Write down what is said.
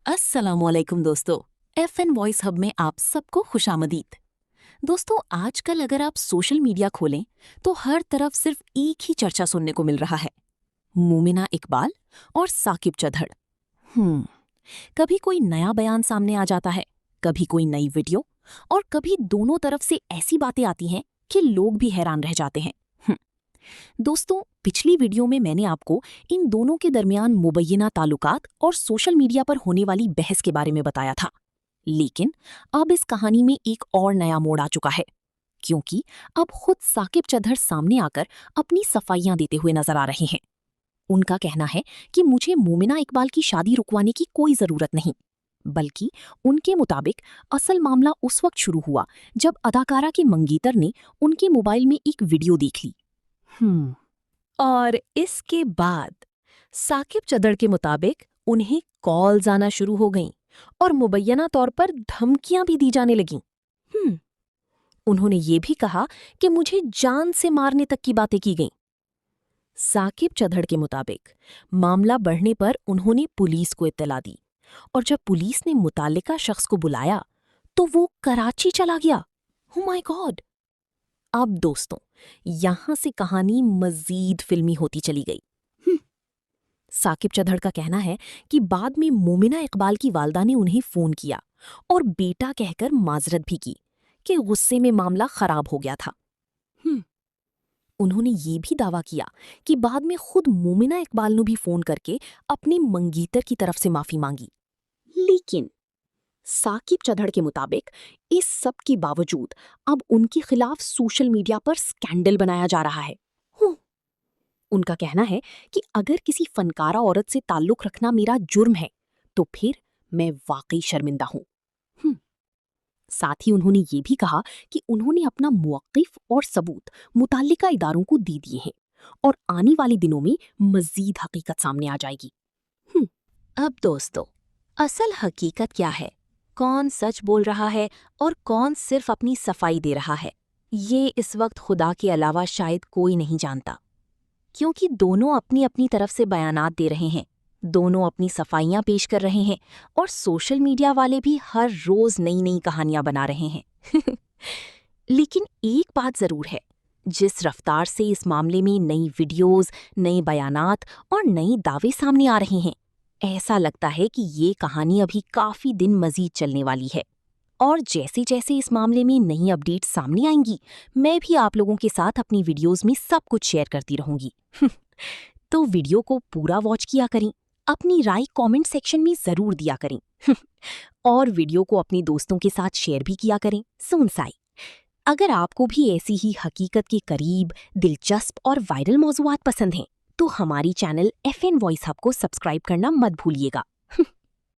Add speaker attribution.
Speaker 1: अस्सलामुअलैकुम दोस्तों। FN voice hub में आप सबको खुशामदीद। दोस्तों, आजकल अगर आप सोशल मीडिया खोलें तो हर तरफ सिर्फ एक ही चर्चा सुनने को मिल रहा है, मोमिना इकबाल और साकिब चौधर। कभी कोई नया बयान सामने आ जाता है, कभी कोई नई वीडियो, और कभी दोनों तरफ से ऐसी बातें आती हैं कि लोग भी हैरान रह जाते हैं। दोस्तों, पिछली वीडियो में मैंने आपको इन दोनों के दरमियान मुबैयना ताल्लुकात और सोशल मीडिया पर होने वाली बहस के बारे में बताया था। लेकिन अब इस कहानी में एक और नया मोड़ आ चुका है, क्योंकि अब खुद साकिब चौधर सामने आकर अपनी सफाइयां देते हुए नजर आ रहे हैं। उनका कहना है कि मुझे मोमिना इकबाल की शादी रुकवाने की कोई जरूरत नहीं, बल्कि उनके मुताबिक असल मामला उस वक्त शुरू हुआ जब अदाकारा के मंगेतर ने उनके मोबाइल में एक वीडियो देख ली। और इसके बाद साकिब चौधर के मुताबिक उन्हें कॉल्स आना शुरू हो गईं और मुबैयना तौर पर धमकियां भी दी जाने लगीं। उन्होंने ये भी कहा कि मुझे जान से मारने तक की बातें की गईं। साकिब चौधर के मुताबिक मामला बढ़ने पर उन्होंने पुलिस को इत्तला दी, और जब पुलिस ने मुतालिका शख्स को बुलाया तो वो कराची चला गया। Oh my God! अब दोस्तों, यहां से कहानी मजीद फिल्मी होती चली गई। साकिब चौधर का कहना है कि बाद में मोमिना इकबाल की वालदा ने उन्हें फोन किया और बेटा कहकर माजरत भी की कि गुस्से में मामला खराब हो गया था। उन्होंने ये भी दावा किया कि बाद में खुद मोमिना इकबाल ने भी फोन करके अपने मंगीतर की तरफ से माफी मांगी। लेकिन साकिब चौधर के मुताबिक इस सब के बावजूद अब उनके खिलाफ सोशल मीडिया पर स्कैंडल बनाया जा रहा है। उनका कहना है कि अगर किसी फनकारा औरत से ताल्लुक रखना मेरा जुर्म है तो फिर मैं वाकई शर्मिंदा हूं। साथ ही उन्होंने ये भी कहा कि उन्होंने अपना मुवक्किफ और सबूत मुताल्लिका इदारों को दे दिए हैं और आने वाले दिनों में मजीद हकीकत सामने आ जाएगी। अब दोस्तों, असल हकीकत क्या है, कौन सच बोल रहा है और कौन सिर्फ अपनी सफाई दे रहा है, ये इस वक्त खुदा के अलावा शायद कोई नहीं जानता, क्योंकि दोनों अपनी अपनी तरफ से बयानात दे रहे हैं, दोनों अपनी सफाइयां पेश कर रहे हैं, और सोशल मीडिया वाले भी हर रोज नई नई कहानियां बना रहे हैं। लेकिन एक बात जरूर है, जिस रफ्तार से इस मामले में नई वीडियोस, नए बयानात और नए दावे सामने आ रहे हैं, ऐसा लगता है कि ये कहानी अभी काफी दिन मजीद चलने वाली है। और जैसे जैसे इस मामले में नई अपडेट सामने आएंगी, मैं भी आप लोगों के साथ अपनी वीडियोस में सब कुछ शेयर करती रहूंगी। तो वीडियो को पूरा वॉच किया करें, अपनी राय कमेंट सेक्शन में जरूर दिया करें। और वीडियो को अपने दोस्तों के साथ शेयर भी किया करें। सुनसाई, अगर आपको भी ऐसी ही हकीकत के करीब, दिलचस्प और वायरल मौज़ूआत पसंद हैं तो हमारी चैनल FN वॉइस हब को सब्सक्राइब करना मत भूलिएगा।